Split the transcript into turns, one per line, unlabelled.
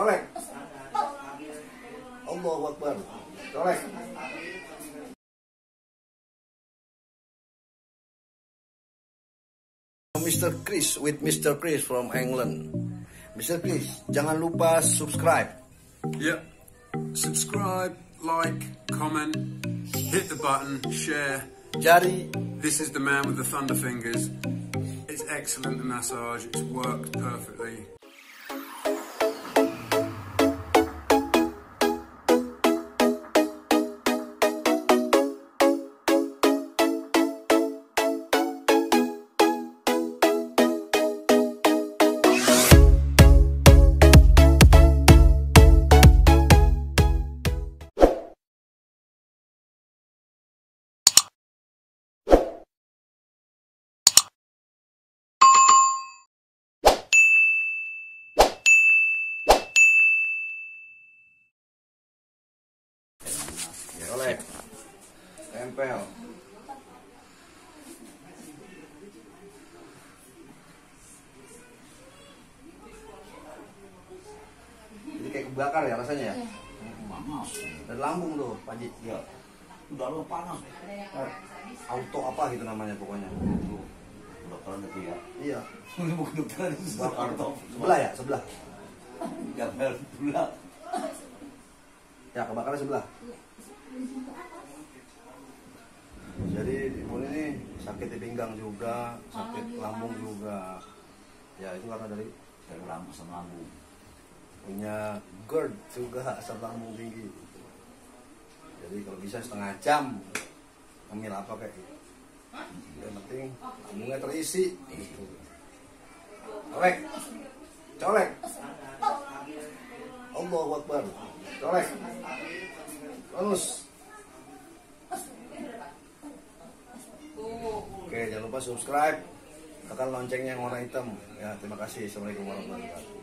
Colek. Allahu Akbar. Colek. Mr. Chris with Mr. Chris from England. Mr. Chris, jangan lupa subscribe.
Yep. Subscribe, like, comment, hit the button, share.
Jari.
This is the man with the thunder fingers. It's excellent, the massage. It's worked perfectly.
Colek. Tempel. Jadi kayak kebakar ya rasanya ya?
Panas.
Dan lambung tuh, Pak Haji.
Ya. Udah lo panas.
Auto apa gitu namanya pokoknya.
Dokteran itu ya.
Iya.
Bukan dokteran itu.
Bakar. Sebelah ya, sebelah.
Gambar pula.
Ya, kebakarnya sebelah. Jadi Ibu ini sakit di pinggang juga, sakit lambung juga. Ya itu karena dari
Lambung sama lambung.
punya GERD juga, asam lambung tinggi. Jadi kalau bisa setengah jam ngemil apa kayak gitu. Yang penting lambungnya terisi. Gitu. Colek, colek. Allahu Akbar. Colek. Terus. Oke, jangan lupa subscribe, tekan loncengnya yang warna hitam. Ya, terima kasih. Assalamualaikum warahmatullahi wabarakatuh.